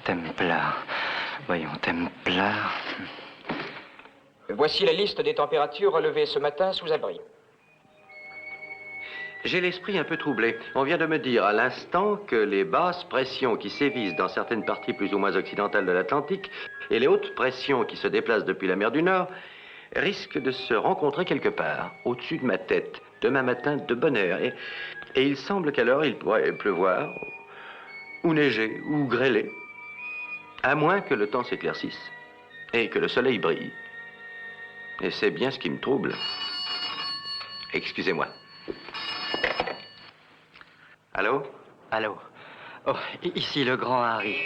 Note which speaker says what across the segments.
Speaker 1: Templar. Voyons, Templar.
Speaker 2: Voici la liste des températures relevées ce matin sous abri.
Speaker 3: J'ai l'esprit un peu troublé. On vient de me dire à l'instant que les basses pressions qui sévissent dans certaines parties plus ou moins occidentales de l'Atlantique et les hautes pressions qui se déplacent depuis la mer du Nord risquent de se rencontrer quelque part, au-dessus de ma tête, demain matin de bonne heure. Et il semble qu'alors il pourrait pleuvoir, ou neiger, ou grêler, à moins que le temps s'éclaircisse et que le soleil brille. Et c'est bien ce qui me trouble. Excusez-moi. Allô?
Speaker 1: Allô? Oh, ici le grand Harry.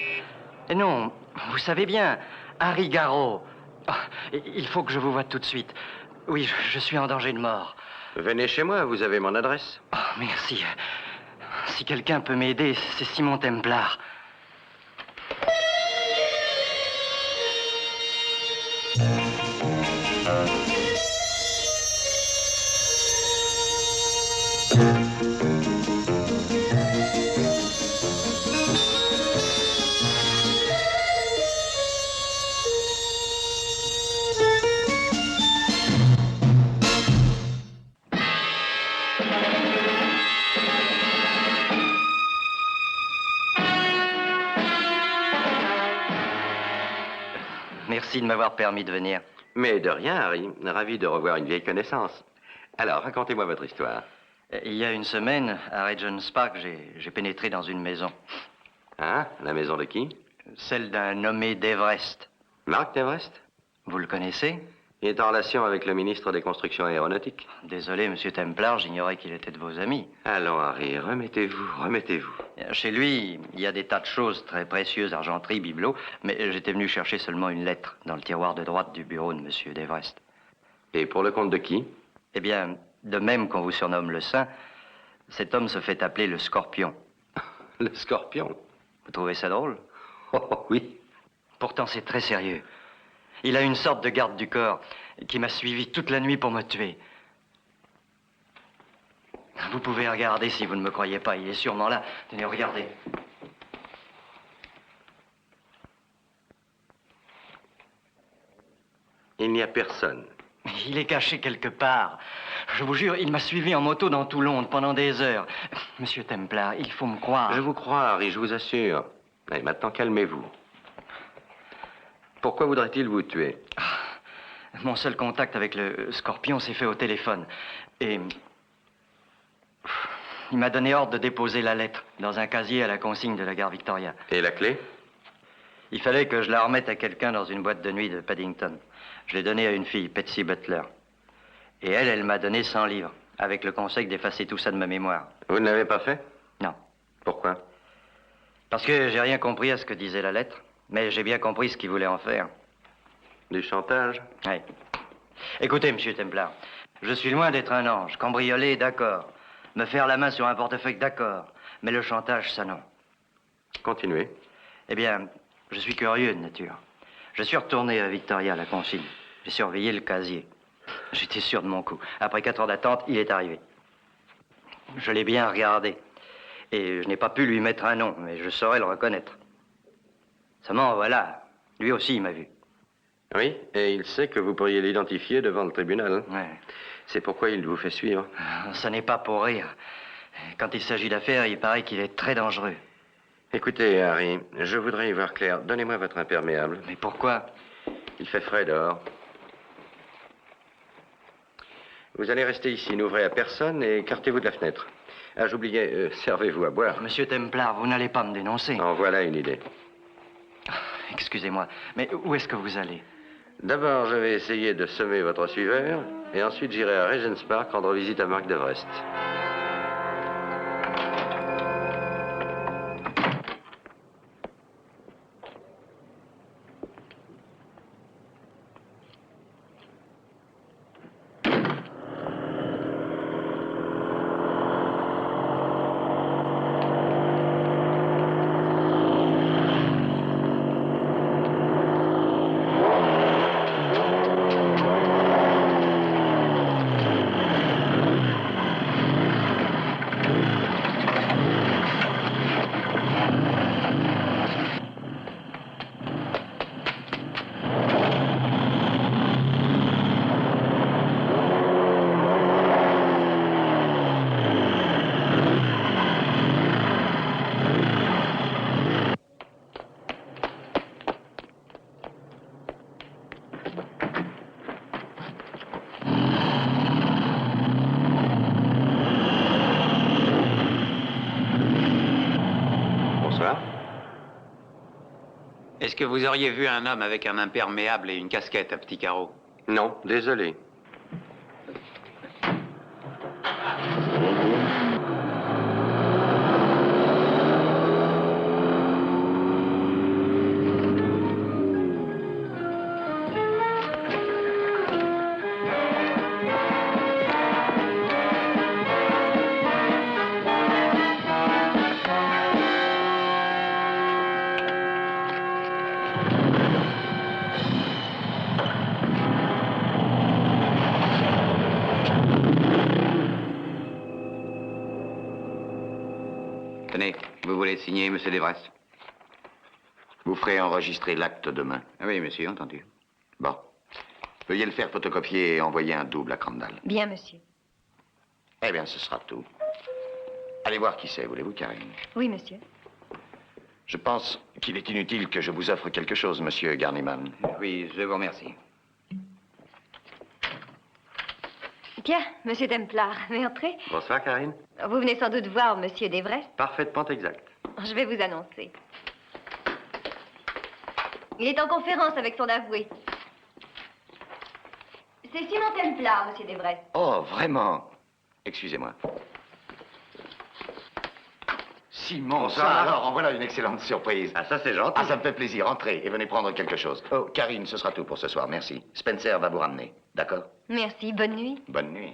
Speaker 1: Non, vous savez bien, Harry Garraud. Oh, il faut que je vous voie tout de suite. Oui, je suis en danger de mort.
Speaker 3: Venez chez moi, vous avez mon adresse.
Speaker 1: Oh, merci. Si quelqu'un peut m'aider, c'est Simon Templar. Merci de m'avoir permis de venir.
Speaker 3: Mais de rien, Harry. Ravi de revoir une vieille connaissance. Alors, racontez-moi votre histoire.
Speaker 1: Il y a une semaine, à Regent's Park, j'ai pénétré dans une maison.
Speaker 3: Hein? La maison de qui?
Speaker 1: Celle d'un nommé d'Everest.
Speaker 3: Mark d'Everest?
Speaker 1: Vous le connaissez?
Speaker 3: Il est en relation avec le ministre des Constructions aéronautiques.
Speaker 1: Désolé, monsieur Templar, j'ignorais qu'il était de vos amis.
Speaker 3: Allons, Harry, remettez-vous, remettez-vous.
Speaker 1: Chez lui, il y a des tas de choses très précieuses, argenterie, bibelots, mais j'étais venu chercher seulement une lettre dans le tiroir de droite du bureau de monsieur d'Everest.
Speaker 3: Et pour le compte de qui?
Speaker 1: Eh bien, de même qu'on vous surnomme le Saint, cet homme se fait appeler le Scorpion.
Speaker 3: Le Scorpion?
Speaker 1: Vous trouvez ça drôle?
Speaker 3: Oh, oui.
Speaker 1: Pourtant, c'est très sérieux. Il a une sorte de garde du corps qui m'a suivi toute la nuit pour me tuer. Vous pouvez regarder si vous ne me croyez pas. Il est sûrement là. Tenez, regardez.
Speaker 3: Il n'y a personne.
Speaker 1: Il est caché quelque part. Je vous jure, il m'a suivi en moto dans tout Londres pendant des heures. Monsieur Templar, il faut me croire.
Speaker 3: Je vous crois, Harry, je vous assure. Allez, maintenant, calmez-vous. Pourquoi voudrait-il vous tuer?
Speaker 1: Mon seul contact avec le Scorpion s'est fait au téléphone. Et il m'a donné ordre de déposer la lettre dans un casier à la consigne de la gare Victoria.
Speaker 3: Et la clé?
Speaker 1: Il fallait que je la remette à quelqu'un dans une boîte de nuit de Paddington. Je l'ai donnée à une fille, Patsy Butler. Et elle m'a donné 100 livres, avec le conseil d'effacer tout ça de ma mémoire.
Speaker 3: Vous ne l'avez pas fait?
Speaker 1: Non.
Speaker 3: Pourquoi?
Speaker 1: Parce que j'ai rien compris à ce que disait la lettre, mais j'ai bien compris ce qu'il voulait en faire.
Speaker 3: Du chantage?
Speaker 1: Oui. Écoutez, monsieur Templar, je suis loin d'être un ange. Cambrioler, d'accord. Me faire la main sur un portefeuille, d'accord. Mais le chantage, ça non.
Speaker 3: Continuez.
Speaker 1: Eh bien, je suis curieux de nature. Je suis retourné à Victoria, à la consigne. J'ai surveillé le casier. J'étais sûr de mon coup. Après 4 heures d'attente, il est arrivé. Je l'ai bien regardé. Et je n'ai pas pu lui mettre un nom, mais je saurais le reconnaître. Seulement, voilà. Lui aussi, il m'a vu.
Speaker 3: Oui, et il sait que vous pourriez l'identifier devant le tribunal.
Speaker 1: Ouais.
Speaker 3: C'est pourquoi il vous fait suivre.
Speaker 1: Ça n'est pas pour rire. Quand il s'agit d'affaires, il paraît qu'il est très dangereux.
Speaker 3: Écoutez, Harry, je voudrais y voir clair. Donnez-moi votre imperméable.
Speaker 1: Mais pourquoi?
Speaker 3: Il fait frais dehors. Vous allez rester ici, n'ouvrez à personne et écartez-vous de la fenêtre. Ah, j'oubliais, servez-vous à boire.
Speaker 1: Monsieur Templar, vous n'allez pas me dénoncer.
Speaker 3: En voilà une idée.
Speaker 1: Excusez-moi, mais où est-ce que vous allez?
Speaker 3: D'abord, je vais essayer de semer votre suiveur, et ensuite j'irai à Regent's Park rendre visite à Mark d'Everest.
Speaker 4: Est-ce que vous auriez vu un homme avec un imperméable et une casquette à petits carreaux?
Speaker 3: Non, désolé.
Speaker 4: Tenez, vous voulez signer, monsieur Devrest?
Speaker 5: Vous ferez enregistrer l'acte demain.
Speaker 4: Ah oui, monsieur, entendu.
Speaker 5: Bon. Veuillez le faire photocopier et envoyer un double à Crandall.
Speaker 6: Bien, monsieur.
Speaker 5: Eh bien, ce sera tout. Allez voir qui c'est, voulez-vous, Karine?
Speaker 6: Oui, monsieur.
Speaker 5: Je pense qu'il est inutile que je vous offre quelque chose, monsieur Garniman.
Speaker 4: Oui, je vous remercie.
Speaker 6: Tiens, monsieur Templar, mais entrez.
Speaker 3: Bonsoir, Karine.
Speaker 6: Vous venez sans doute voir monsieur Devrest.
Speaker 3: Parfaitement exact.
Speaker 6: Je vais vous annoncer. Il est en conférence avec son avoué. C'est Simon Templar, monsieur Devrest.
Speaker 5: Oh, vraiment? Excusez-moi. Simon,
Speaker 3: Bonsoir.
Speaker 5: ça alors, en voilà une excellente surprise.
Speaker 3: Ah, ça, c'est gentil.
Speaker 5: Ah, ça me fait plaisir. Entrez et venez prendre quelque chose. Oh, Karine, ce sera tout pour ce soir, merci. Spencer va vous ramener, d'accord?
Speaker 6: Merci, bonne nuit.
Speaker 5: Bonne nuit.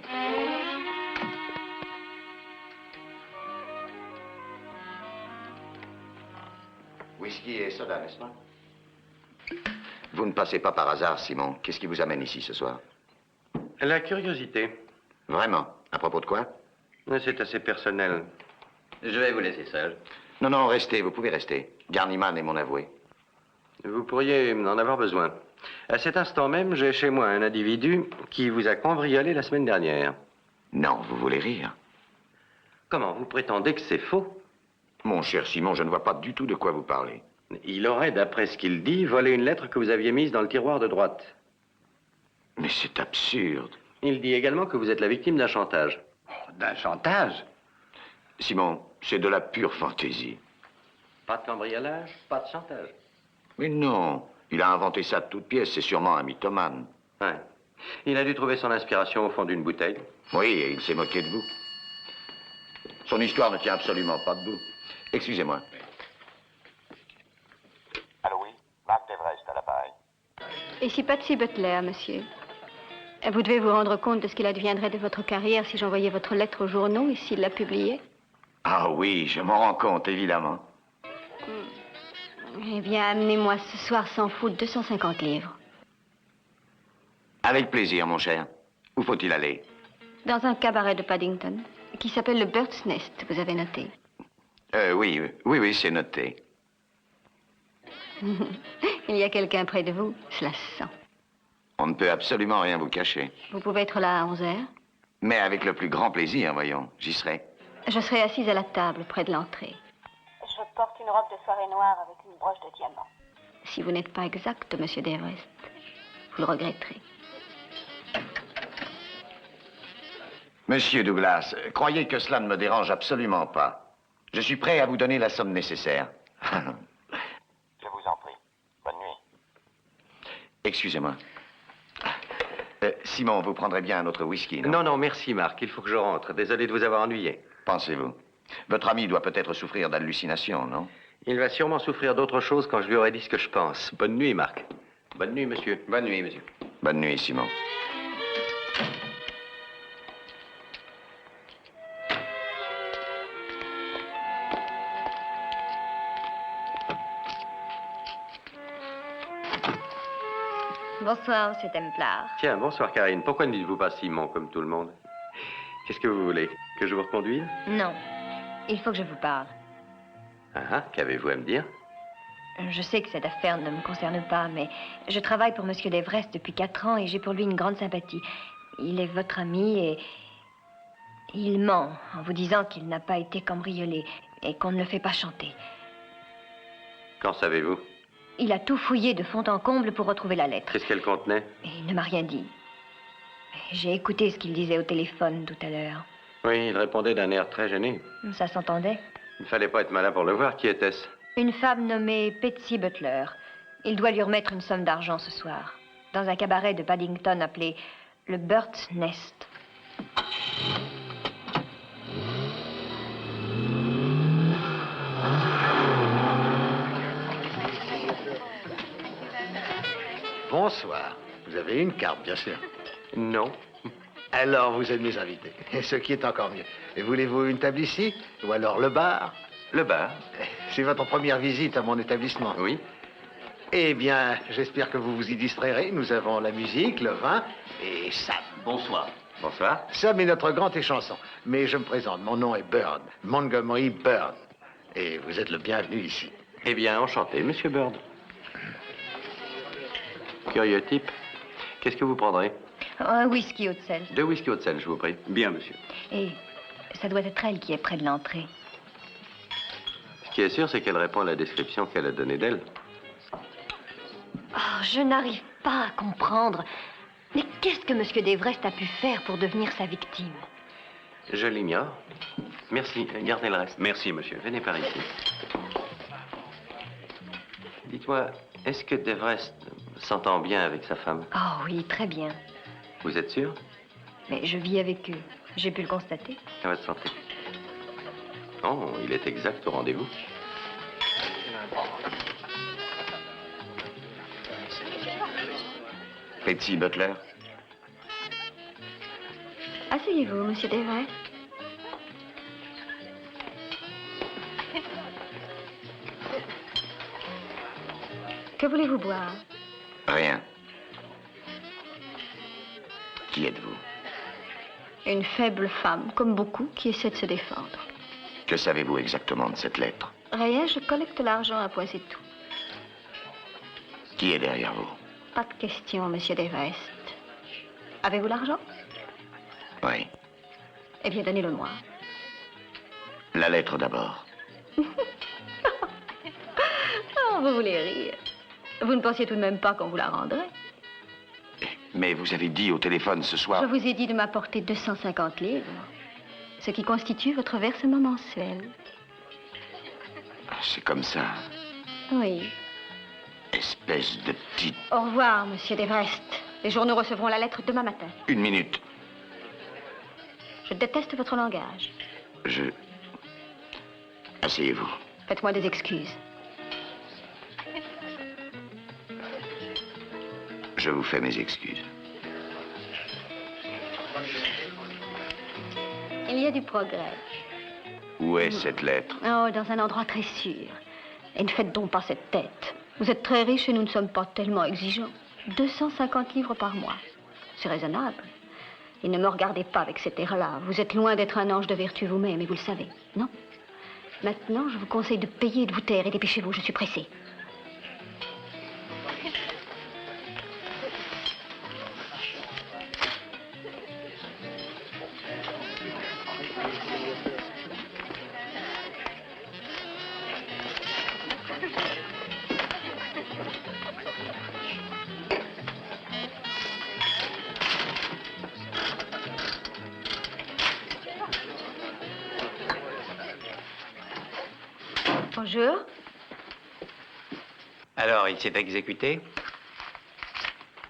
Speaker 5: Whisky et soda, n'est-ce pas? Vous ne passez pas par hasard, Simon. Qu'est-ce qui vous amène ici ce soir?
Speaker 3: La curiosité.
Speaker 5: Vraiment? À propos de quoi?
Speaker 3: C'est assez personnel.
Speaker 4: Je vais vous laisser seul.
Speaker 5: Non, non, restez, vous pouvez rester. Garniman est mon avoué.
Speaker 3: Vous pourriez en avoir besoin. À cet instant même, j'ai chez moi un individu qui vous a cambriolé la semaine dernière.
Speaker 5: Non, vous voulez rire?
Speaker 3: Comment, vous prétendez que c'est faux?
Speaker 5: Mon cher Simon, je ne vois pas du tout de quoi vous parlez.
Speaker 3: Il aurait, d'après ce qu'il dit, volé une lettre que vous aviez mise dans le tiroir de droite.
Speaker 5: Mais c'est absurde.
Speaker 3: Il dit également que vous êtes la victime d'un chantage.
Speaker 4: D'un chantage?
Speaker 5: Simon, c'est de la pure fantaisie.
Speaker 3: Pas de cambriolage, pas de chantage.
Speaker 5: Mais non, il a inventé ça de toutes pièces, c'est sûrement un mythomane.
Speaker 3: Ouais. Il a dû trouver son inspiration au fond d'une bouteille.
Speaker 5: Oui, et il s'est moqué de vous. Son histoire ne tient absolument pas debout. Excusez-moi.
Speaker 7: Allô, oui? Marc Devrest à l'appareil.
Speaker 8: Ici Patsy Butler, monsieur. Vous devez vous rendre compte de ce qu'il adviendrait de votre carrière si j'envoyais votre lettre aux journaux et s'il la publiait.
Speaker 5: Ah oui, je m'en rends compte, évidemment.
Speaker 8: Eh bien, amenez-moi ce soir sans faute 250 livres.
Speaker 5: Avec plaisir, mon cher. Où faut-il aller?
Speaker 8: Dans un cabaret de Paddington, qui s'appelle le Bird's Nest, vous avez noté.
Speaker 5: Oui, c'est noté.
Speaker 8: Il y a quelqu'un près de vous, cela se sent.
Speaker 5: On ne peut absolument rien vous cacher.
Speaker 8: Vous pouvez être là à 11 heures.
Speaker 5: Mais avec le plus grand plaisir, voyons. J'y serai.
Speaker 8: Je serai assise à la table, près de l'entrée.
Speaker 9: Je porte une robe de soirée noire avec une broche de diamant.
Speaker 8: Si vous n'êtes pas exact, monsieur Devrest, vous le regretterez.
Speaker 5: Monsieur Douglas, croyez que cela ne me dérange absolument pas. Je suis prêt à vous donner la somme nécessaire.
Speaker 7: Je vous en prie. Bonne nuit.
Speaker 5: Excusez-moi. Simon, vous prendrez bien un autre whisky, non?
Speaker 3: Non, non, merci, Marc. Il faut que je rentre. Désolé de vous avoir ennuyé.
Speaker 5: Pensez-vous? Votre ami doit peut-être souffrir d'hallucinations, non?
Speaker 3: Il va sûrement souffrir d'autre chose quand je lui aurai dit ce que je pense. Bonne nuit, Marc. Bonne nuit, monsieur.
Speaker 4: Bonne nuit, monsieur.
Speaker 5: Bonne nuit, Simon.
Speaker 6: Bonsoir, monsieur Templar.
Speaker 3: Tiens, bonsoir, Karine. Pourquoi ne dites-vous pas Simon, comme tout le monde? Qu'est-ce que vous voulez? Que je vous reconduise?
Speaker 6: Non, il faut que je vous parle.
Speaker 3: Ah, qu'avez-vous à me dire?
Speaker 6: Je sais que cette affaire ne me concerne pas, mais je travaille pour monsieur Devrest depuis 4 ans et j'ai pour lui une grande sympathie. Il est votre ami et il ment en vous disant qu'il n'a pas été cambriolé et qu'on ne le fait pas chanter.
Speaker 3: Qu'en savez-vous?
Speaker 6: Il a tout fouillé de fond en comble pour retrouver la lettre.
Speaker 3: Qu'est-ce qu'elle contenait?
Speaker 6: Et il ne m'a rien dit. J'ai écouté ce qu'il disait au téléphone tout à l'heure.
Speaker 3: Oui, il répondait d'un air très gêné.
Speaker 6: Ça s'entendait.
Speaker 3: Il ne fallait pas être malin pour le voir. Qui était-ce?
Speaker 6: Une femme nommée Patsy Butler. Il doit lui remettre une somme d'argent ce soir, dans un cabaret de Paddington appelé le Bird's Nest.
Speaker 10: Bonsoir. Vous avez une carte, bien sûr.
Speaker 3: Non.
Speaker 10: Alors, vous êtes mes invités, ce qui est encore mieux. Et voulez-vous une table ici? Ou alors le bar?
Speaker 3: Le bar?
Speaker 10: C'est votre première visite à mon établissement.
Speaker 3: Oui.
Speaker 10: Eh bien, j'espère que vous vous y distrairez. Nous avons la musique, le vin et Sam.
Speaker 3: Bonsoir. Bonsoir.
Speaker 10: Sam est notre grand échanson. Mais je me présente, mon nom est Bird, Montgomery Bird. Et vous êtes le bienvenu ici.
Speaker 3: Eh bien, enchanté, monsieur Bird. Curieux type. Qu'est-ce que vous prendrez?
Speaker 6: Un whisky haut de sel.
Speaker 3: 2 whisky haut de sel, je vous prie. Bien, monsieur.
Speaker 6: Et ça doit être elle qui est près de l'entrée.
Speaker 3: Ce qui est sûr, c'est qu'elle répond à la description qu'elle a donnée d'elle.
Speaker 6: Oh, je n'arrive pas à comprendre. Mais qu'est-ce que M. Devrest a pu faire pour devenir sa victime?
Speaker 3: Je l'ignore. Merci. Gardez le reste. Merci, monsieur. Venez par ici. Dites-moi, est-ce que Devrest s'entend bien avec sa femme?
Speaker 6: Oh oui, très bien.
Speaker 3: Vous êtes sûr?
Speaker 6: Mais je vis avec eux. J'ai pu le constater.
Speaker 3: À votre santé. Oh, il est exact au rendez-vous.
Speaker 5: Betsy Butler.
Speaker 8: Asseyez-vous, monsieur Devrest. Que voulez-vous boire?
Speaker 5: Rien. Qui êtes-vous?
Speaker 8: Une faible femme, comme beaucoup, qui essaie de se défendre.
Speaker 5: Que savez-vous exactement de cette lettre?
Speaker 8: Rien, je collecte l'argent, un point, c'est tout.
Speaker 5: Qui est derrière vous?
Speaker 8: Pas de question, monsieur Devrest. Avez-vous l'argent?
Speaker 5: Oui.
Speaker 8: Eh bien, donnez-le-moi.
Speaker 5: La lettre d'abord.
Speaker 8: Oh, vous voulez rire. Vous ne pensiez tout de même pas qu'on vous la rendrait?
Speaker 5: Mais vous avez dit au téléphone ce soir...
Speaker 8: Je vous ai dit de m'apporter 250 livres, ce qui constitue votre versement mensuel.
Speaker 5: C'est comme ça.
Speaker 8: Oui.
Speaker 5: Espèce de petite...
Speaker 8: Au revoir, monsieur Devrest. Les journaux recevront la lettre demain matin.
Speaker 5: Une minute.
Speaker 8: Je déteste votre langage.
Speaker 5: Asseyez-vous.
Speaker 8: Faites-moi des excuses.
Speaker 5: Je vous fais mes excuses.
Speaker 8: Il y a du progrès.
Speaker 5: Où est cette lettre?
Speaker 8: Oh, dans un endroit très sûr. Et ne faites donc pas cette tête. Vous êtes très riche et nous ne sommes pas tellement exigeants. 250 livres par mois. C'est raisonnable. Et ne me regardez pas avec cet air-là. Vous êtes loin d'être un ange de vertu vous-même, et vous le savez, non? Maintenant, je vous conseille de payer et de vous taire, et dépêchez-vous, je suis pressée. Bonjour.
Speaker 4: Alors, il s'est exécuté?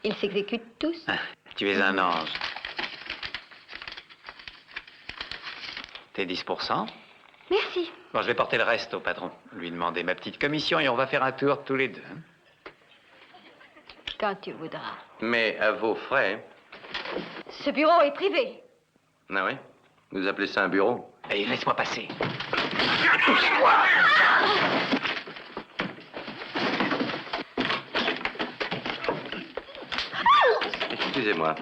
Speaker 8: Ils s'exécutent tous.
Speaker 4: Ah, tu es un ange. Tes 10%?
Speaker 8: Merci.
Speaker 4: Bon, je vais porter le reste au patron. Lui demander ma petite commission et on va faire un tour tous les deux.
Speaker 8: Quand tu voudras.
Speaker 3: Mais à vos frais.
Speaker 8: Ce bureau est privé.
Speaker 3: Ah oui? Vous appelez ça un bureau?
Speaker 4: Allez, laisse-moi passer.
Speaker 3: Excusez-moi.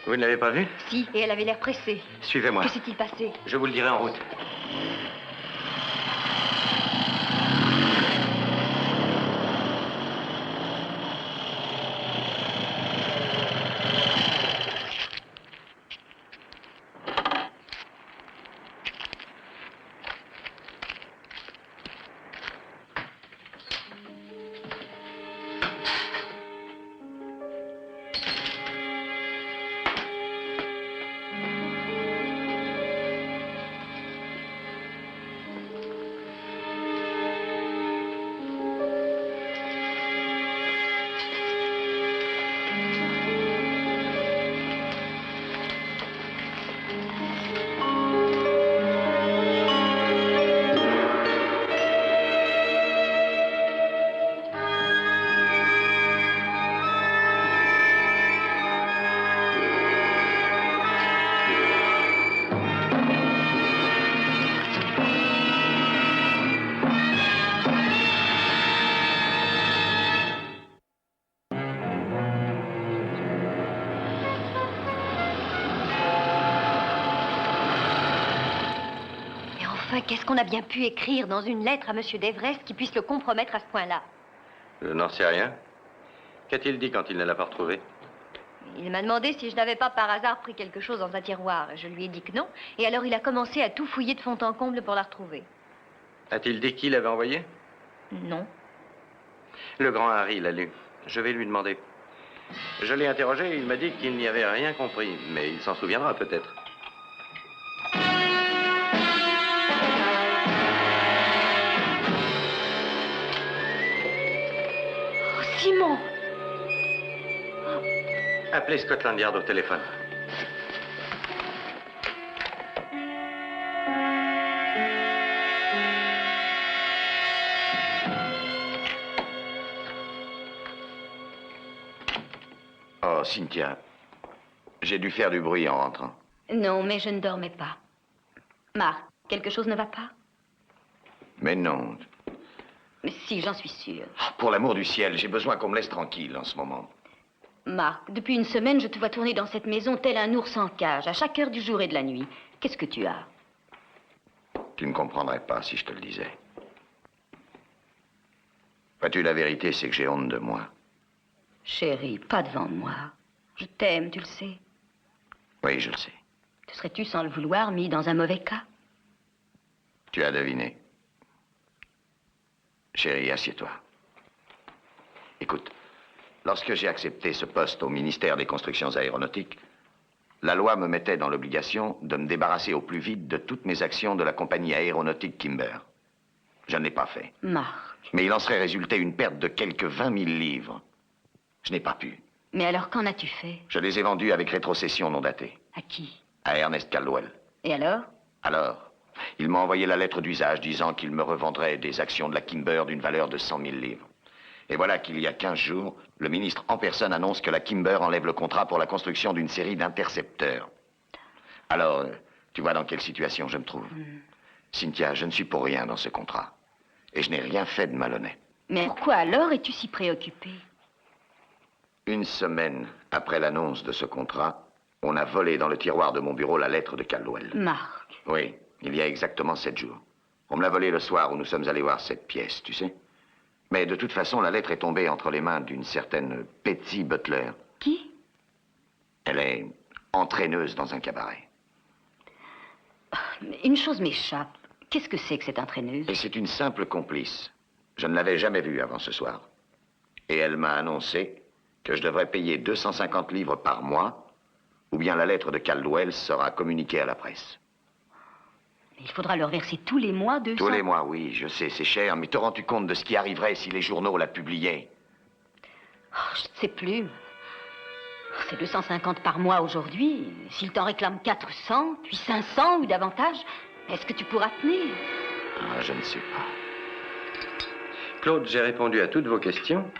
Speaker 3: Vous ne l'avez pas vue?
Speaker 6: Si, et elle avait l'air pressée.
Speaker 3: Suivez-moi.
Speaker 6: Que s'est-il passé?
Speaker 3: Je vous le dirai en route.
Speaker 6: enfin, qu'est-ce qu'on a bien pu écrire dans une lettre à Monsieur d'Everest qui puisse le compromettre à ce point-là?
Speaker 3: Je n'en sais rien. Qu'a-t-il dit quand il ne l'a pas retrouvé?
Speaker 6: Il m'a demandé si je n'avais pas par hasard pris quelque chose dans un tiroir. Je lui ai dit que non. Et alors il a commencé à tout fouiller de fond en comble pour la retrouver.
Speaker 3: A-t-il dit qui l'avait envoyé?
Speaker 6: Non.
Speaker 3: Le grand Harry l'a lu. Je vais lui demander. Je l'ai interrogé et il m'a dit qu'il n'y avait rien compris. Mais il s'en souviendra peut-être.
Speaker 6: Oh, Simon!
Speaker 3: Appelez Scotland Yard au téléphone.
Speaker 5: Oh, Cynthia, j'ai dû faire du bruit en rentrant.
Speaker 8: Non, mais je ne dormais pas. Marc, quelque chose ne va pas?
Speaker 5: Mais non.
Speaker 8: Mais si, j'en suis sûre.
Speaker 5: Pour l'amour du ciel, j'ai besoin qu'on me laisse tranquille en ce moment.
Speaker 8: Marc, depuis une semaine, je te vois tourner dans cette maison tel un ours en cage, à chaque heure du jour et de la nuit. Qu'est-ce que tu as?
Speaker 5: Tu ne comprendrais pas si je te le disais. Vois-tu, la vérité, c'est que j'ai honte de moi.
Speaker 8: Chérie, pas devant moi. Je t'aime, tu le sais.
Speaker 5: Oui, je le sais.
Speaker 8: Te serais-tu, sans le vouloir, mis dans un mauvais cas?
Speaker 5: Tu as deviné. Chérie, assieds-toi. Écoute, lorsque j'ai accepté ce poste au ministère des Constructions aéronautiques, la loi me mettait dans l'obligation de me débarrasser au plus vite de toutes mes actions de la compagnie aéronautique Kimber. Je ne l'ai pas fait.
Speaker 8: Marc.
Speaker 5: Mais il en serait résulté une perte de quelques 20 000 livres. Je n'ai pas pu.
Speaker 8: Mais alors, qu'en as-tu fait?
Speaker 5: Je les ai vendus avec rétrocession non datée.
Speaker 8: À qui?
Speaker 5: À Ernest Caldwell.
Speaker 8: Et alors?
Speaker 5: Alors, il m'a envoyé la lettre d'usage disant qu'il me revendrait des actions de la Kimber d'une valeur de 100 000 livres. Et voilà qu'il y a 15 jours, le ministre en personne annonce que la Kimber enlève le contrat pour la construction d'une série d'intercepteurs. Alors, tu vois dans quelle situation je me trouve. Cynthia, je ne suis pour rien dans ce contrat. Et je n'ai rien fait de malhonnête.
Speaker 8: Mais pourquoi alors es-tu si préoccupé?
Speaker 5: Une semaine après l'annonce de ce contrat, on a volé dans le tiroir de mon bureau la lettre de Caldwell.
Speaker 8: Marc.
Speaker 5: Oui, il y a exactement 7 jours. On me l'a volée le soir où nous sommes allés voir cette pièce, tu sais. Mais de toute façon, la lettre est tombée entre les mains d'une certaine Betty Butler.
Speaker 8: Qui?
Speaker 5: Elle est entraîneuse dans un cabaret.
Speaker 8: Une chose m'échappe. Qu'est-ce que c'est que cette entraîneuse?
Speaker 5: Et c'est une simple complice. Je ne l'avais jamais vue avant ce soir. Et elle m'a annoncé que je devrais payer 250 livres par mois, ou bien la lettre de Caldwell sera communiquée à la presse.
Speaker 8: Il faudra leur verser tous les mois 200...
Speaker 5: Tous les mois, oui, je sais, c'est cher, mais te rends-tu compte de ce qui arriverait si les journaux la publiaient?
Speaker 8: Oh, je ne sais plus. C'est 250 par mois aujourd'hui. S'ils t'en réclament 400, puis 500 ou davantage, est-ce que tu pourras tenir?
Speaker 5: Ah, je ne sais pas.
Speaker 3: Claude, j'ai répondu à toutes vos questions.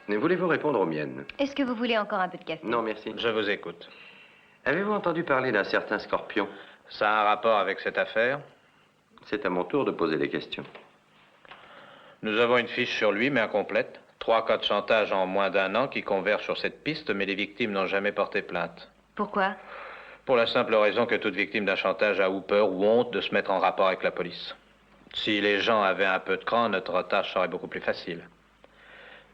Speaker 3: Voulez-vous répondre aux miennes?
Speaker 6: Est-ce que vous voulez encore un peu de café?
Speaker 3: Non, merci.
Speaker 2: Je vous écoute.
Speaker 3: Avez-vous entendu parler d'un certain Scorpion?
Speaker 2: Ça a un rapport avec cette affaire?
Speaker 3: C'est à mon tour de poser des questions.
Speaker 2: Nous avons une fiche sur lui, mais incomplète. 3 cas de chantage en moins d'1 an qui convergent sur cette piste, mais les victimes n'ont jamais porté plainte.
Speaker 6: Pourquoi?
Speaker 2: Pour la simple raison que toute victime d'un chantage a ou peur ou honte de se mettre en rapport avec la police. Si les gens avaient un peu de cran, notre tâche serait beaucoup plus facile.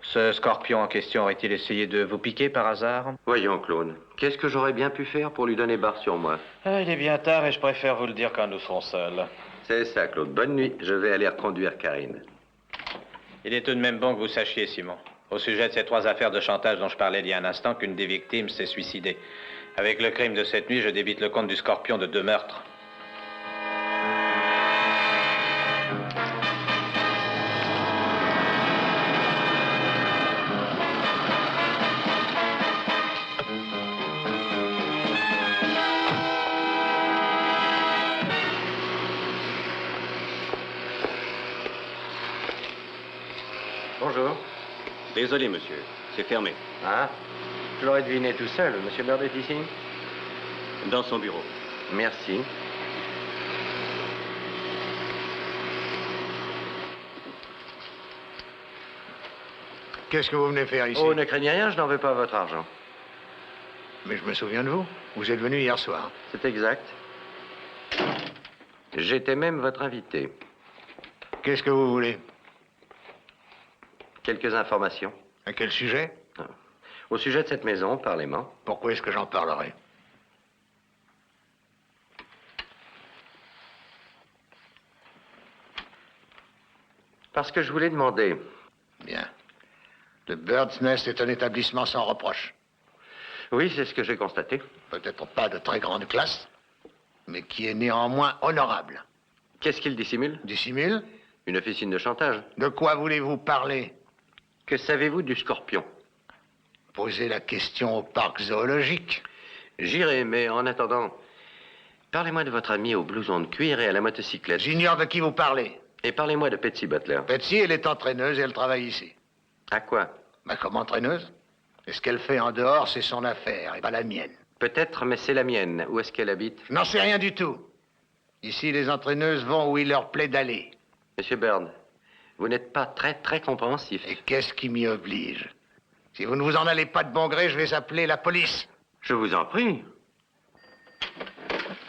Speaker 2: Ce Scorpion en question aurait-il essayé de vous piquer par hasard?
Speaker 3: Voyons, Claude, qu'est-ce que j'aurais bien pu faire pour lui donner barre sur moi?
Speaker 2: Il est bien tard et je préfère vous le dire quand nous serons seuls.
Speaker 3: C'est ça, Claude. Bonne nuit. Je vais aller reconduire Karine.
Speaker 2: Il est tout de même bon que vous sachiez, Simon, au sujet de ces 3 affaires de chantage dont je parlais il y a un instant, qu'une des victimes s'est suicidée. Avec le crime de cette nuit, je débite le compte du Scorpion de 2 meurtres.
Speaker 3: Bonjour.
Speaker 11: Désolé, monsieur. C'est fermé.
Speaker 3: Ah, je l'aurais deviné tout seul. Monsieur Bird est ici?
Speaker 11: Dans son bureau.
Speaker 3: Merci.
Speaker 10: Qu'est-ce que vous venez faire ici?
Speaker 3: Oh, ne craignez rien, je n'en veux pas votre argent.
Speaker 10: Mais je me souviens de vous. Vous êtes venu hier soir.
Speaker 3: C'est exact. J'étais même votre invité.
Speaker 10: Qu'est-ce que vous voulez?
Speaker 3: Quelques informations.
Speaker 10: À quel sujet?
Speaker 3: Au sujet de cette maison, parlez-moi.
Speaker 10: Pourquoi est-ce que j'en parlerai?
Speaker 3: Parce que je voulais demander.
Speaker 10: Bien. Le Bird's Nest est un établissement sans reproche.
Speaker 3: Oui, c'est ce que j'ai constaté.
Speaker 10: Peut-être pas de très grande classe, mais qui est néanmoins honorable.
Speaker 3: Qu'est-ce qu'il dissimule?
Speaker 10: Dissimule?
Speaker 3: Une officine de chantage.
Speaker 10: De quoi voulez-vous parler?
Speaker 3: Que savez-vous du Scorpion?
Speaker 10: Posez la question au parc zoologique.
Speaker 3: J'irai, mais en attendant, parlez-moi de votre ami au blouson de cuir et à la motocyclette.
Speaker 10: J'ignore de qui vous parlez.
Speaker 3: Et parlez-moi de Patsy Butler.
Speaker 10: Patsy, elle est entraîneuse et elle travaille ici.
Speaker 3: À quoi?
Speaker 10: Comme entraîneuse. Et ce qu'elle fait en dehors, c'est son affaire, et pas la mienne.
Speaker 3: Peut-être, mais c'est la mienne. Où est-ce qu'elle habite?
Speaker 10: Je n'en sais rien du tout. Ici, les entraîneuses vont où il leur plaît d'aller.
Speaker 3: Monsieur Byrne, vous n'êtes pas très compréhensif.
Speaker 10: Et qu'est-ce qui m'y oblige? Si vous ne vous en allez pas de bon gré, je vais appeler la police.
Speaker 3: Je vous en prie.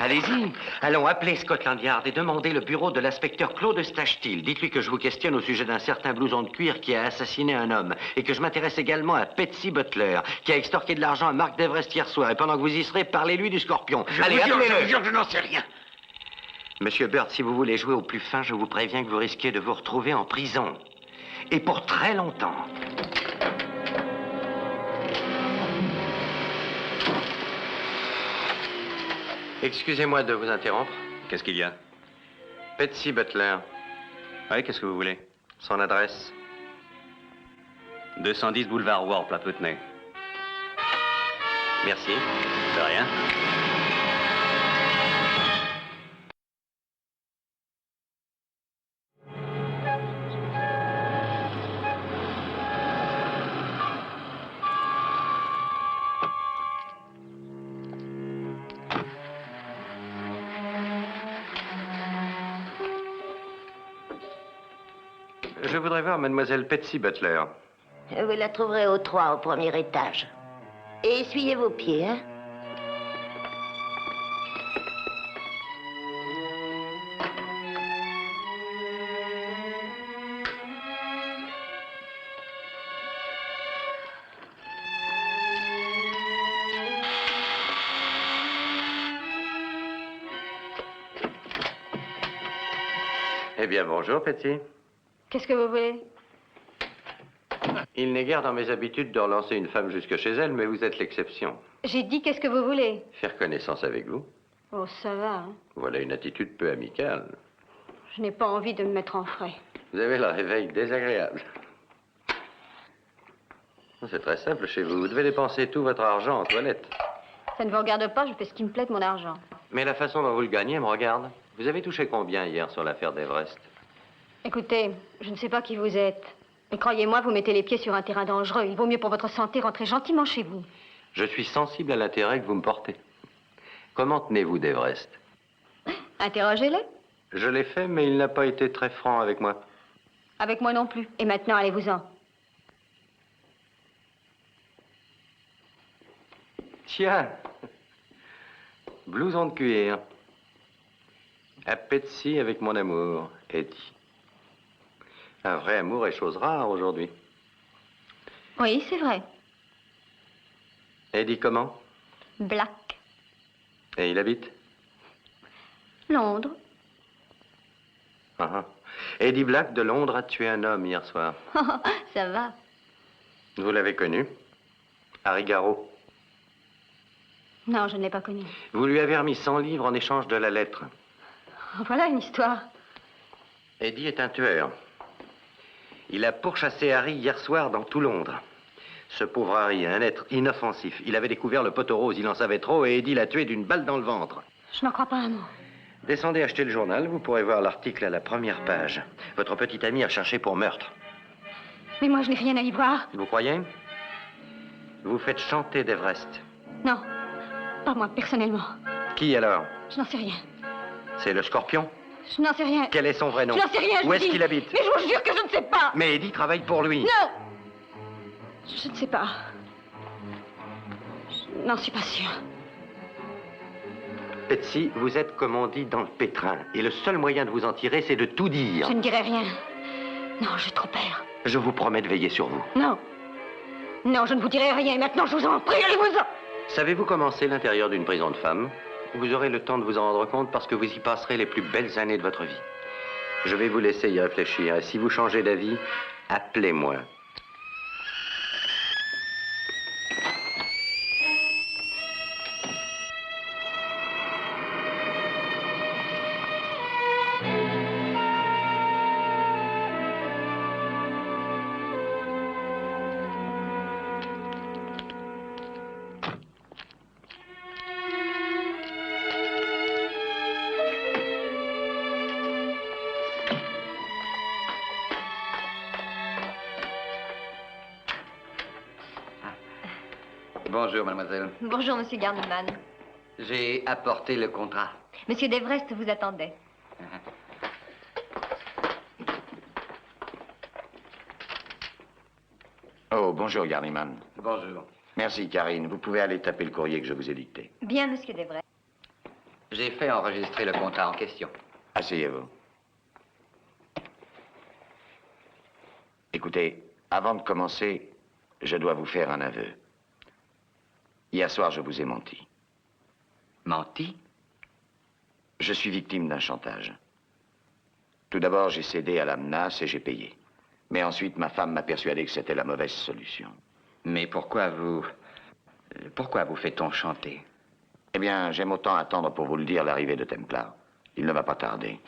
Speaker 3: Allez-y. Allons appeler Scotland Yard et demander le bureau de l'inspecteur Claude Stachtil. Dites-lui que je vous questionne au sujet d'un certain blouson de cuir qui a assassiné un homme et que je m'intéresse également à Patsy Butler, qui a extorqué de l'argent à Mark Deverest hier soir. Et pendant que vous y serez, parlez-lui du Scorpion. Allez, appelez-le.
Speaker 10: Je vous jure que je n'en sais rien.
Speaker 3: Monsieur Bird, si vous voulez jouer au plus fin, je vous préviens que vous risquez de vous retrouver en prison. Et pour très longtemps. Excusez-moi de vous interrompre.
Speaker 11: Qu'est-ce qu'il y a?
Speaker 3: Patsy Butler.
Speaker 11: Oui, qu'est-ce que vous voulez?
Speaker 3: Son adresse.
Speaker 11: 210 boulevard Warp, à Putney.
Speaker 3: Merci.
Speaker 11: De rien.
Speaker 3: Je voudrais voir mademoiselle Patsy Butler.
Speaker 12: Vous la trouverez au 3, au premier étage. Et essuyez vos pieds, hein?
Speaker 3: Eh bien, bonjour, Patsy.
Speaker 8: Qu'est-ce que vous voulez?
Speaker 3: Il n'est guère dans mes habitudes de relancer une femme jusque chez elle, mais vous êtes l'exception.
Speaker 8: J'ai dit qu'est-ce que vous voulez?
Speaker 3: Faire connaissance avec vous.
Speaker 8: Oh, ça va, hein?
Speaker 3: Voilà une attitude peu amicale.
Speaker 8: Je n'ai pas envie de me mettre en frais.
Speaker 3: Vous avez le réveil désagréable. C'est très simple chez vous. Vous devez dépenser tout votre argent en toilette.
Speaker 8: Ça ne vous regarde pas, je fais ce qui me plaît de mon argent.
Speaker 3: Mais la façon dont vous le gagnez me regarde. Vous avez touché combien hier sur l'affaire d'Everest?
Speaker 8: Écoutez, je ne sais pas qui vous êtes. Mais croyez-moi, vous mettez les pieds sur un terrain dangereux. Il vaut mieux pour votre santé rentrer gentiment chez vous.
Speaker 3: Je suis sensible à l'intérêt que vous me portez. Comment tenez-vous d'Everest?
Speaker 8: Interrogez-le.
Speaker 3: Je l'ai fait, mais il n'a pas été très franc avec moi.
Speaker 8: Avec moi non plus. Et maintenant, allez-vous-en.
Speaker 3: Tiens, blouson de cuir. À Patsy avec mon amour, Eddie. Un vrai amour est chose rare aujourd'hui.
Speaker 8: Oui, c'est vrai.
Speaker 3: Eddie comment?
Speaker 8: Black.
Speaker 3: Et il habite?
Speaker 8: Londres.
Speaker 3: Eddie Black de Londres a tué un homme hier soir.
Speaker 8: Ça va.
Speaker 3: Vous l'avez connu? Harry Garrow.
Speaker 8: Non, je ne l'ai pas connu.
Speaker 3: Vous lui avez remis 100 livres en échange de la lettre.
Speaker 8: Voilà une histoire.
Speaker 3: Eddie est un tueur. Il a pourchassé Harry hier soir dans tout Londres. Ce pauvre Harry, un être inoffensif. Il avait découvert le poteau rose, il en savait trop, et Eddie l'a tué d'une balle dans le ventre.
Speaker 8: Je n'en crois pas un mot.
Speaker 3: Descendez acheter le journal, vous pourrez voir l'article à la première page. Votre petit ami a cherché pour meurtre.
Speaker 8: Mais moi, je n'ai rien à y voir.
Speaker 3: Vous croyez? Vous faites chanter d'Everest.
Speaker 8: Non, pas moi, personnellement.
Speaker 3: Qui alors?
Speaker 8: Je n'en sais rien.
Speaker 3: C'est le Scorpion?
Speaker 8: Je n'en sais rien.
Speaker 3: Quel est son vrai nom?
Speaker 8: Je n'en sais rien, je
Speaker 3: Où
Speaker 8: vous
Speaker 3: est-ce
Speaker 8: dis.
Speaker 3: qu'il habite?
Speaker 8: Mais je vous jure que je ne sais pas.
Speaker 3: Mais Eddie travaille pour lui.
Speaker 8: Non! Je ne sais pas. Je n'en suis pas sûre.
Speaker 3: Betsy, vous êtes, comme on dit, dans le pétrin. Et le seul moyen de vous en tirer, c'est de tout dire.
Speaker 8: Je ne dirai rien. Non, j'ai trop peur.
Speaker 3: Je vous promets de veiller sur vous.
Speaker 8: Non. Non, je ne vous dirai rien. Maintenant, je vous en prie, allez-vous-en.
Speaker 3: Savez-vous comment c'est l'intérieur d'une prison de femmes? Vous aurez le temps de vous en rendre compte parce que vous y passerez les plus belles années de votre vie. Je vais vous laisser y réfléchir. Et si vous changez d'avis, appelez-moi.
Speaker 13: Bonjour, mademoiselle.
Speaker 6: Bonjour, monsieur Garneman.
Speaker 13: J'ai apporté le contrat.
Speaker 6: Monsieur Devrest vous attendait.
Speaker 5: Oh, bonjour, Garniman.
Speaker 13: Bonjour.
Speaker 5: Merci, Karine. Vous pouvez aller taper le courrier que je vous ai dicté.
Speaker 6: Bien, monsieur Devrest.
Speaker 13: J'ai fait enregistrer le contrat en question.
Speaker 5: Asseyez-vous. Écoutez, avant de commencer, je dois vous faire un aveu. Hier soir, je vous ai menti.
Speaker 13: Menti?
Speaker 5: Je suis victime d'un chantage. Tout d'abord, j'ai cédé à la menace et j'ai payé. Mais ensuite, ma femme m'a persuadé que c'était la mauvaise solution.
Speaker 13: Mais pourquoi vous fait-on chanter?
Speaker 5: Eh bien, j'aime autant attendre pour vous le dire l'arrivée de Templar. Il ne va pas tarder.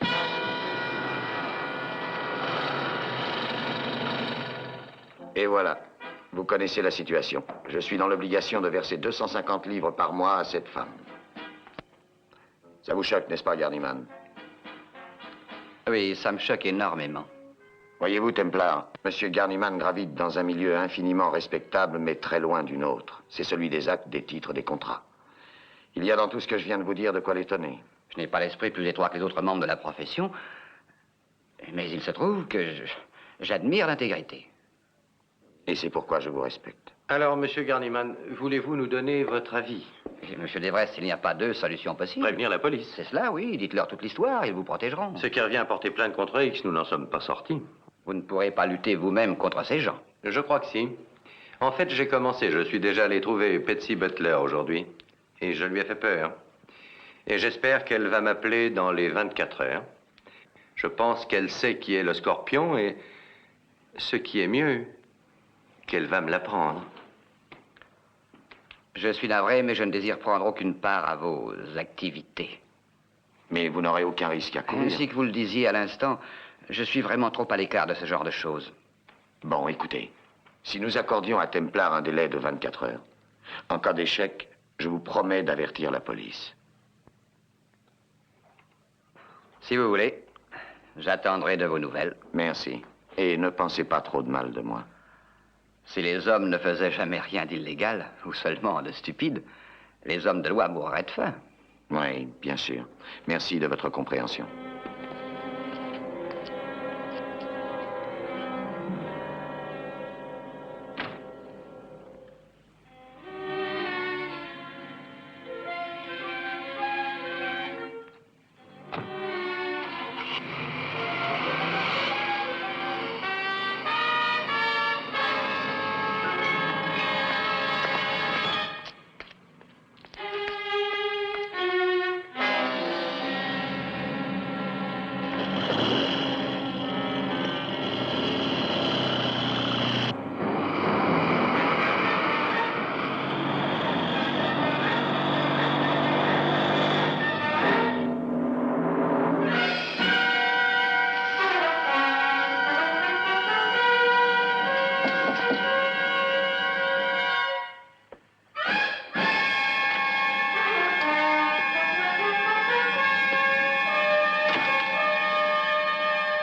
Speaker 5: Et voilà. Vous connaissez la situation. Je suis dans l'obligation de verser 250 livres par mois à cette femme. Ça vous choque, n'est-ce pas, Garniman?
Speaker 13: Oui, ça me choque énormément.
Speaker 5: Voyez-vous, Templar, Monsieur Garniman gravite dans un milieu infiniment respectable, mais très loin du nôtre. C'est celui des actes, des titres, des contrats. Il y a dans tout ce que je viens de vous dire de quoi l'étonner.
Speaker 13: Je n'ai pas l'esprit plus étroit que les autres membres de la profession, mais il se trouve que j'admire l'intégrité.
Speaker 5: Et c'est pourquoi je vous respecte.
Speaker 3: Alors, monsieur Garniman, voulez-vous nous donner votre avis?
Speaker 13: Monsieur Devrest, il n'y a pas deux solutions possibles.
Speaker 3: Prévenir la police.
Speaker 13: C'est cela, oui. Dites-leur toute l'histoire, ils vous protégeront.
Speaker 3: Ce qui revient à porter plainte contre X, nous n'en sommes pas sortis.
Speaker 13: Vous ne pourrez pas lutter vous-même contre ces gens.
Speaker 3: Je crois que si. En fait, j'ai commencé. Je suis déjà allé trouver Betsy Butler aujourd'hui. Et je lui ai fait peur. Et j'espère qu'elle va m'appeler dans les 24 heures. Je pense qu'elle sait qui est le Scorpion et ce qui est mieux, qu'elle va me l'apprendre.
Speaker 13: Je suis navré, mais je ne désire prendre aucune part à vos activités.
Speaker 5: Mais vous n'aurez aucun risque à courir.
Speaker 13: Ainsi que vous le disiez à l'instant, je suis vraiment trop à l'écart de ce genre de choses.
Speaker 5: Bon, écoutez. Si nous accordions à Templar un délai de 24 heures, en cas d'échec, je vous promets d'avertir la police.
Speaker 13: Si vous voulez, j'attendrai de vos nouvelles.
Speaker 5: Merci. Et ne pensez pas trop de mal de moi.
Speaker 13: Si les hommes ne faisaient jamais rien d'illégal, ou seulement de stupide, les hommes de loi mourraient de faim.
Speaker 5: Oui, bien sûr. Merci de votre compréhension.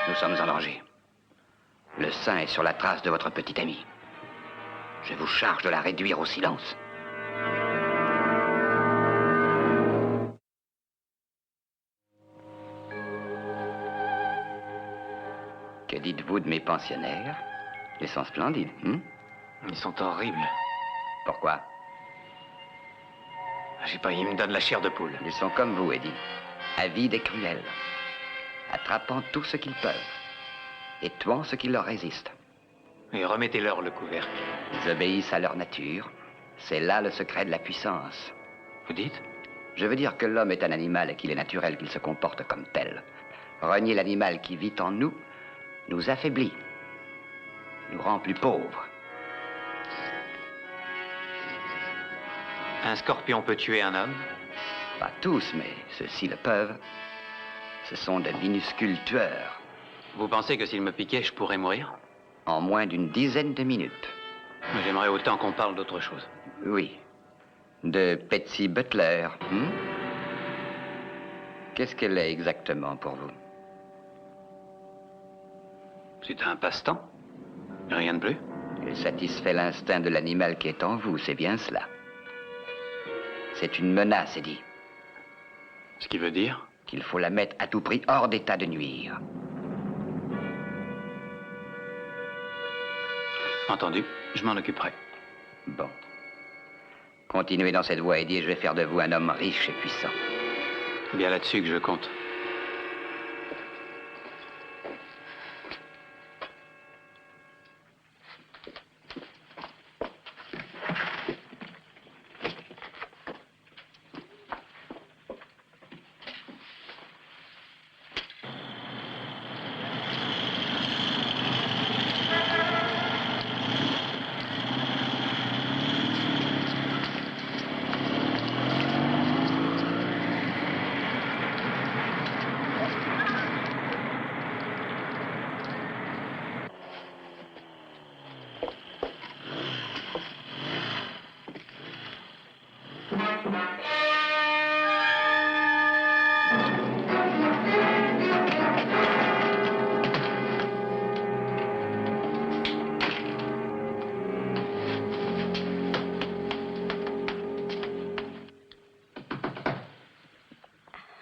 Speaker 13: Nous sommes en danger. Le sang est sur la trace de votre petite amie. Je vous charge de la réduire au silence. Que dites-vous de mes pensionnaires? Ils sont splendides, hein?
Speaker 11: Ils sont horribles.
Speaker 13: Pourquoi?
Speaker 4: J'ai pas, il me donne la chair de poule.
Speaker 13: Ils sont comme vous, Eddie. Avides et cruels. Attrapant tout ce qu'ils peuvent. Et tuant ce qui leur résiste.
Speaker 4: Et remettez-leur le couvercle.
Speaker 13: Ils obéissent à leur nature. C'est là le secret de la puissance.
Speaker 4: Vous dites?
Speaker 13: Je veux dire que l'homme est un animal et qu'il est naturel qu'il se comporte comme tel. Renier l'animal qui vit en nous nous affaiblit, nous rend plus pauvres.
Speaker 4: Un scorpion peut tuer un homme?
Speaker 13: Pas tous, mais ceux-ci le peuvent. Ce sont de minuscules tueurs.
Speaker 4: Vous pensez que s'il me piquait, je pourrais mourir?
Speaker 13: En moins d'une dizaine de minutes.
Speaker 4: J'aimerais autant qu'on parle d'autre chose.
Speaker 13: Oui. De Patsy Butler. Qu'est-ce qu'elle est exactement pour vous?
Speaker 4: C'est un passe-temps. Rien de plus.
Speaker 13: Elle satisfait l'instinct de l'animal qui est en vous, c'est bien cela. C'est une menace, Eddie.
Speaker 4: Ce qui veut dire?
Speaker 13: Qu'il faut la mettre à tout prix hors d'état de nuire.
Speaker 4: Entendu, je m'en occuperai.
Speaker 13: Bon. Continuez dans cette voie, Eddie, et je vais faire de vous un homme riche et puissant.
Speaker 4: C'est bien là-dessus que je compte.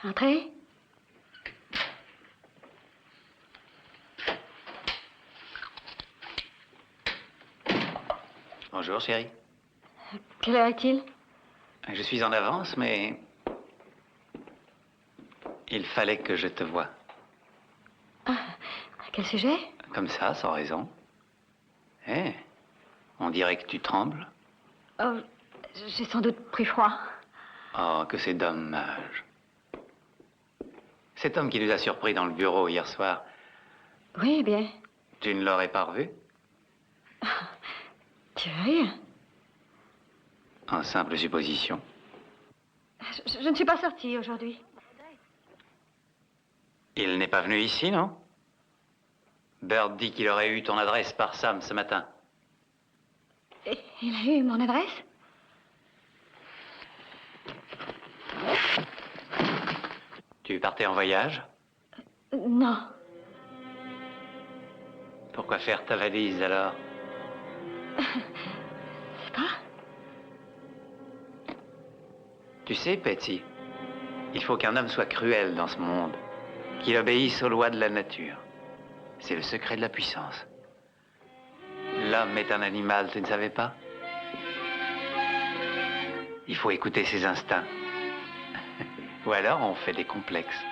Speaker 8: Entrez.
Speaker 4: Bonjour, chérie.
Speaker 8: Quelle heure est-il?
Speaker 4: Je suis en avance, mais... il fallait que je te voie.
Speaker 8: Ah, à quel sujet?
Speaker 4: Comme ça, sans raison. Eh, on dirait que tu trembles.
Speaker 8: Oh, j'ai sans doute pris froid.
Speaker 4: Oh, que c'est dommage. Cet homme qui nous a surpris dans le bureau hier soir,
Speaker 8: Oui, eh bien.
Speaker 4: tu ne l'aurais pas revu?
Speaker 8: Tu veux rire?
Speaker 4: En simple supposition.
Speaker 8: Je ne suis pas sortie aujourd'hui.
Speaker 4: Il n'est pas venu ici, non? Bird dit qu'il aurait eu ton adresse par Sam ce matin.
Speaker 8: Et il a eu mon adresse?
Speaker 4: Tu partais en voyage?
Speaker 8: Non.
Speaker 4: Pourquoi faire ta valise, alors?
Speaker 8: C'est pas?
Speaker 4: Tu sais, Patsy, il faut qu'un homme soit cruel dans ce monde, qu'il obéisse aux lois de la nature. C'est le secret de la puissance. L'homme est un animal, tu ne savais pas? Il faut écouter ses instincts. Ou alors on fait des complexes.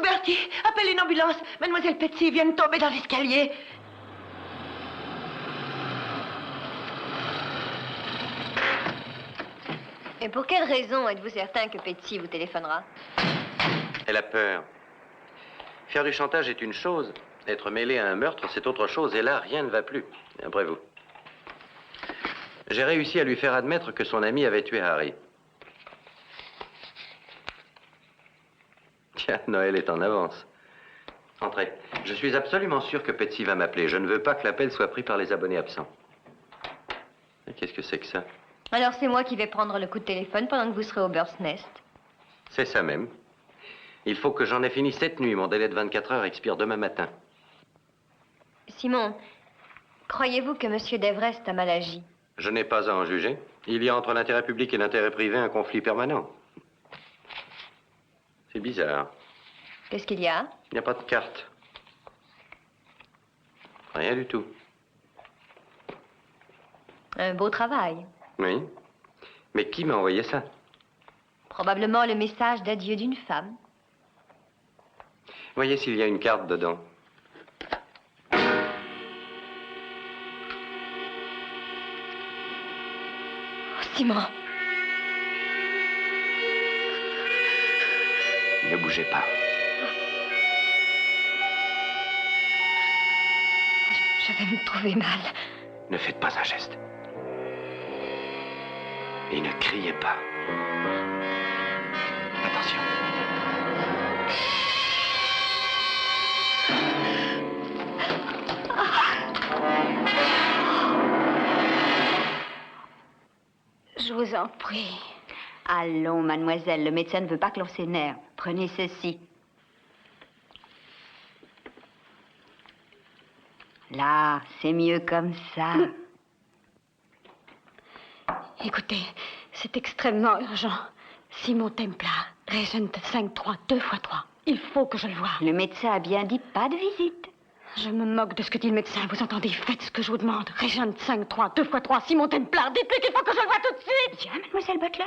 Speaker 12: Bertie, appelle une ambulance. Mademoiselle Patsy vient de tomber dans l'escalier.
Speaker 6: Et pour quelle raison êtes-vous certain que Patsy vous téléphonera?
Speaker 3: Elle a peur. Faire du chantage est une chose. Être mêlé à un meurtre, c'est autre chose. Et là, rien ne va plus, après vous. J'ai réussi à lui faire admettre que son ami avait tué Harry. Tiens, Noël est en avance. Entrez. Je suis absolument sûr que Betsy va m'appeler. Je ne veux pas que l'appel soit pris par les abonnés absents. Et qu'est-ce que c'est que ça?
Speaker 6: Alors c'est moi qui vais prendre le coup de téléphone pendant que vous serez au Bird's Nest.
Speaker 3: C'est ça même. Il faut que j'en ai fini cette nuit. Mon délai de 24 heures expire demain matin.
Speaker 6: Simon, croyez-vous que M. d'Everest a mal agi?
Speaker 3: Je n'ai pas à en juger. Il y a entre l'intérêt public et l'intérêt privé un conflit permanent. C'est bizarre.
Speaker 6: Qu'est-ce qu'il y a?
Speaker 3: Il n'y a pas de carte. Rien du tout.
Speaker 6: Un beau travail.
Speaker 3: Oui. Mais qui m'a envoyé ça?
Speaker 6: Probablement le message d'adieu d'une femme.
Speaker 3: Voyez s'il y a une carte dedans.
Speaker 6: Simon.
Speaker 5: Ne bougez pas.
Speaker 6: Je vais me trouver mal.
Speaker 3: Ne faites pas un geste. Et ne criez pas. Attention.
Speaker 8: Je vous en prie. Allons, mademoiselle, le médecin ne veut pas que l'on s'énerve. Prenez ceci. Là, c'est mieux comme ça.
Speaker 14: Écoutez, c'est extrêmement urgent. Simon Templar, Régent 5-3, 2 x 3. Il faut que je le voie.
Speaker 8: Le médecin a bien dit pas de visite.
Speaker 14: Je me moque de ce que dit le médecin. Vous entendez? Faites ce que je vous demande. Régent 5-3, 2 x 3, Simon Templar. Dites-lui qu'il faut que je le voie tout de suite.
Speaker 8: Tiens, mademoiselle Butler.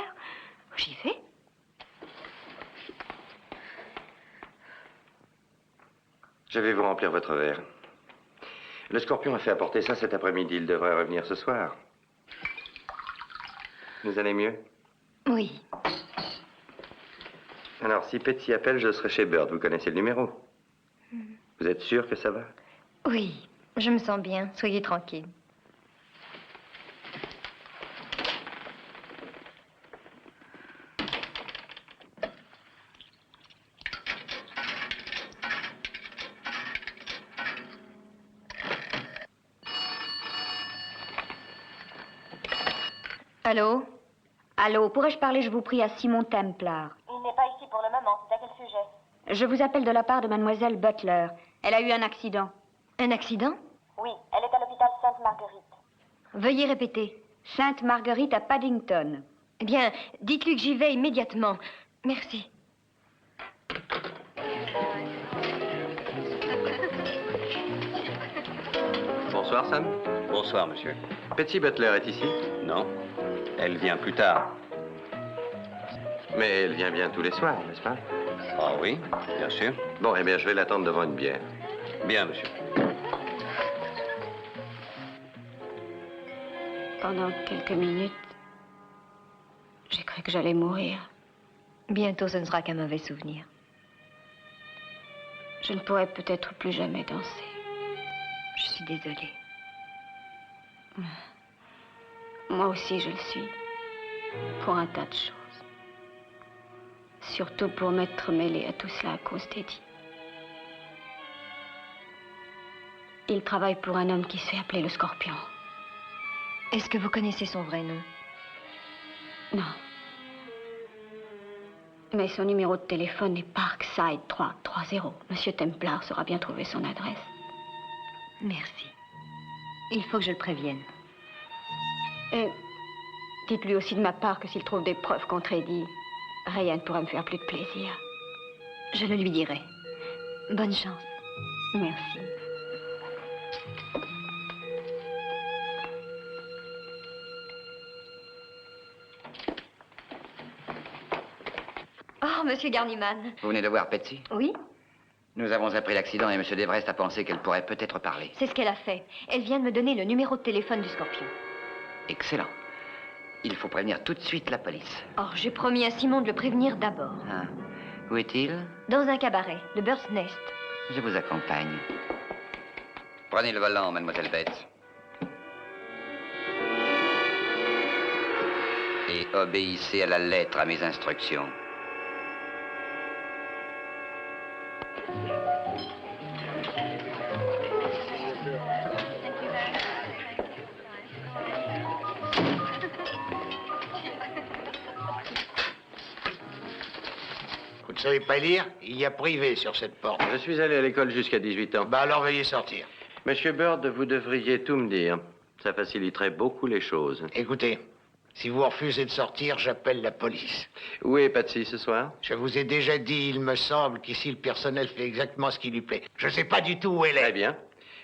Speaker 8: J'y vais.
Speaker 3: Je vais vous remplir votre verre. Le Scorpion a fait apporter ça cet après-midi. Il devrait revenir ce soir. Vous allez mieux?
Speaker 6: Oui.
Speaker 3: Alors, si Betsy appelle, je serai chez Bird. Vous connaissez le numéro? Vous êtes sûr que ça va?
Speaker 6: Oui, je me sens bien. Soyez tranquille. Allô?
Speaker 8: Allô, pourrais-je parler, je vous prie, à Simon Templar?
Speaker 9: Il n'est pas ici pour le moment. C'est à quel sujet?
Speaker 8: Je vous appelle de la part de mademoiselle Butler. Elle a eu un accident.
Speaker 6: Un accident?
Speaker 9: Oui, elle est à l'hôpital Sainte-Marguerite.
Speaker 6: Veuillez répéter.
Speaker 8: Sainte-Marguerite à Paddington.
Speaker 6: Eh bien, dites-lui que j'y vais immédiatement. Merci.
Speaker 3: Bonsoir, Sam.
Speaker 11: Bonsoir, monsieur.
Speaker 3: Betsy Butler est ici?
Speaker 11: Non. Elle vient plus tard.
Speaker 3: Mais elle vient bien tous les soirs, n'est-ce pas?
Speaker 11: Ah oui, bien sûr.
Speaker 3: Bon, eh bien, je vais l'attendre devant une bière.
Speaker 11: Bien, monsieur.
Speaker 14: Pendant quelques minutes, j'ai cru que j'allais mourir.
Speaker 6: Bientôt, ce ne sera qu'un mauvais souvenir.
Speaker 14: Je ne pourrai peut-être plus jamais danser.
Speaker 6: Je suis désolée.
Speaker 14: Moi aussi, je le suis. Pour un tas de choses. Surtout pour m'être mêlée à tout cela à cause d'Eddie. Il travaille pour un homme qui se fait appeler le Scorpion.
Speaker 6: Est-ce que vous connaissez son vrai nom?
Speaker 14: Non. Mais son numéro de téléphone est Parkside 330. Monsieur Templar saura bien trouver son adresse.
Speaker 6: Merci. Il faut que je le prévienne.
Speaker 14: Et dites-lui aussi de ma part que s'il trouve des preuves contre Eddie, rien ne pourra me faire plus de plaisir.
Speaker 6: Je le lui dirai. Bonne chance.
Speaker 14: Merci.
Speaker 6: Oh, Monsieur Garniman.
Speaker 13: Vous venez de voir Betsy?
Speaker 6: Oui,
Speaker 13: Nous avons appris l'accident et M. d'Everest a pensé qu'elle pourrait peut-être parler.
Speaker 6: c'est ce qu'elle a fait. Elle vient de me donner le numéro de téléphone du Scorpion.
Speaker 13: Excellent. Il faut prévenir tout de suite la police.
Speaker 6: Oh, j'ai promis à Simon de le prévenir d'abord.
Speaker 13: Ah. Où est-il?
Speaker 6: Dans un cabaret, le Bird's Nest.
Speaker 13: Je vous accompagne. Prenez le volant, mademoiselle Bates. Et obéissez à la lettre à mes instructions.
Speaker 10: savez pas lire? Il y a privé sur cette porte.
Speaker 3: Je suis allé à l'école jusqu'à 18 ans.
Speaker 10: Bah alors veuillez sortir.
Speaker 3: Monsieur Bird, vous devriez tout me dire. Ça faciliterait beaucoup les choses.
Speaker 10: Écoutez, si vous refusez de sortir, j'appelle la police.
Speaker 3: Où est Patsy ce soir?
Speaker 10: Je vous ai déjà dit, il me semble qu'ici le personnel fait exactement ce qui lui plaît. Je sais pas du tout où elle est.
Speaker 3: Très bien.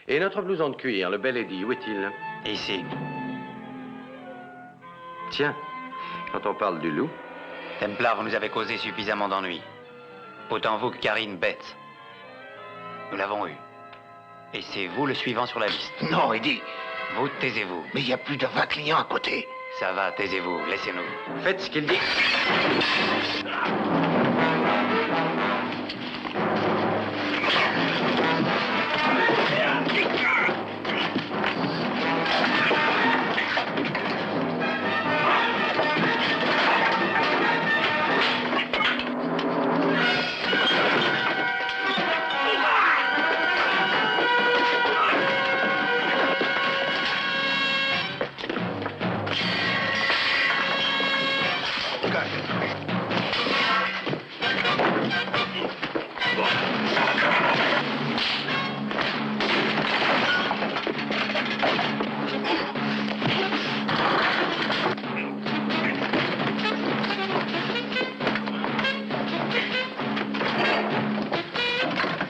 Speaker 3: Et notre blouson de cuir, le bel Eddie, où est-il?
Speaker 4: Ici.
Speaker 3: Tiens, quand on parle du loup...
Speaker 4: Templar, vous nous avez causé suffisamment d'ennuis. Autant vous que Karine Betts. Nous l'avons eu. Et c'est vous le suivant sur la liste.
Speaker 10: Non, Eddie.
Speaker 4: Vous, taisez-vous.
Speaker 10: Mais il y a plus de 20 clients à côté.
Speaker 4: Ça va, taisez-vous, laissez-nous.
Speaker 3: Faites ce qu'il dit.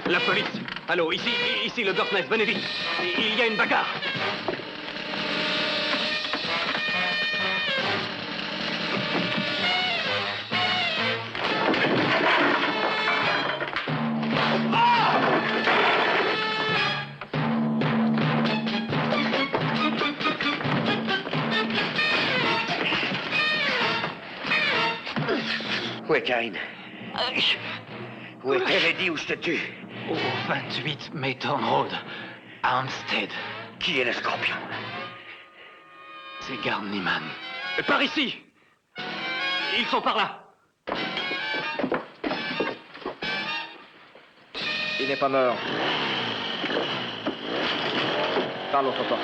Speaker 15: La police. Allô, ici le Bird's Nest, venez vite. Il y a une bagarre.
Speaker 10: Où est Karine? Où est-elle, Eddie, ou je te tue?
Speaker 4: Au 28 Mayton Road, à Hampstead.
Speaker 10: Qui est le scorpion?
Speaker 4: C'est Gard Niemann.
Speaker 15: Par ici. Ils sont par là.
Speaker 1: Il n'est pas mort. Par l'autre porte.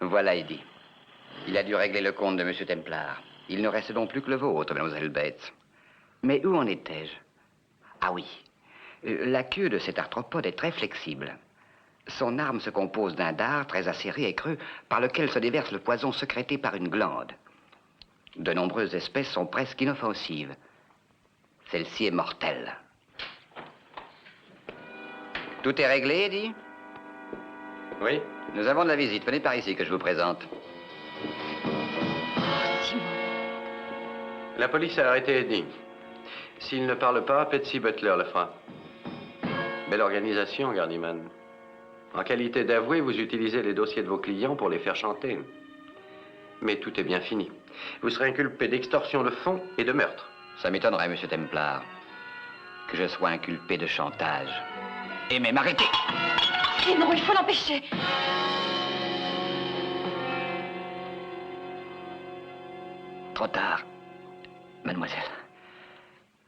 Speaker 13: Voilà, Eddie. Il a dû régler le compte de M. Templar. Il ne reste donc plus que le vôtre, mademoiselle Bates. Mais où en étais-je? Ah oui. La queue de cet arthropode est très flexible. Son arme se compose d'un dard très acéré et creux par lequel se déverse le poison sécrété par une glande. De nombreuses espèces sont presque inoffensives. Celle-ci est mortelle. Tout est réglé, Eddie?
Speaker 3: Oui.
Speaker 13: Nous avons de la visite. Venez par ici que je vous présente.
Speaker 3: La police a arrêté Eddie. S'il ne parle pas, Patsy Butler le fera. Belle organisation, Gardiman. En qualité d'avoué, vous utilisez les dossiers de vos clients pour les faire chanter. Mais tout est bien fini. Vous serez inculpé d'extorsion de fonds et de meurtre.
Speaker 13: Ça m'étonnerait, Monsieur Templar, que je sois inculpé de chantage. Et même arrêtez!
Speaker 14: Non, il faut l'empêcher.
Speaker 13: Trop tard, mademoiselle.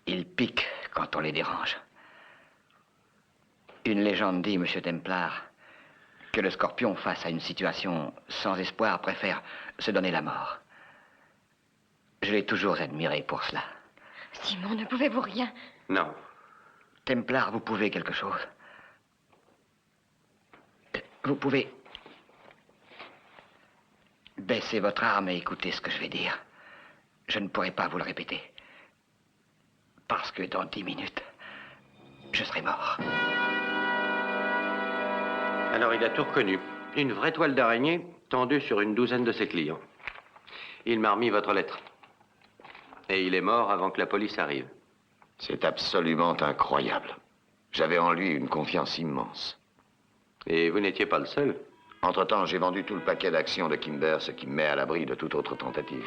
Speaker 13: Ils piquent quand on les dérange. Une légende dit, Monsieur Templar, que le scorpion, face à une situation sans espoir, préfère se donner la mort. Je l'ai toujours admiré pour cela.
Speaker 14: Simon, ne pouvez-vous rien?
Speaker 3: Non.
Speaker 13: Templar, vous pouvez quelque chose. Vous pouvez baisser votre arme et écouter ce que je vais dire. Je ne pourrai pas vous le répéter. Parce que dans 10 minutes, je serai mort.
Speaker 3: Alors il a tout reconnu. Une vraie toile d'araignée tendue sur une douzaine de ses clients. Il m'a remis votre lettre. Et il est mort avant que la police arrive.
Speaker 5: C'est absolument incroyable. J'avais en lui une confiance immense.
Speaker 3: Et vous n'étiez pas le seul.
Speaker 5: Entre-temps, j'ai vendu tout le paquet d'actions de Kimber, ce qui me met à l'abri de toute autre tentative.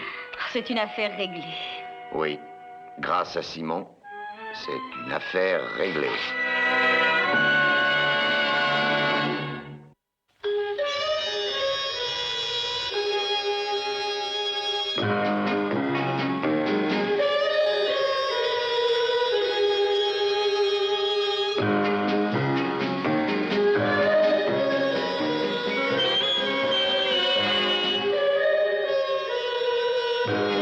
Speaker 8: C'est une affaire réglée.
Speaker 5: Oui, grâce à Simon, c'est une affaire réglée.
Speaker 3: Thank you.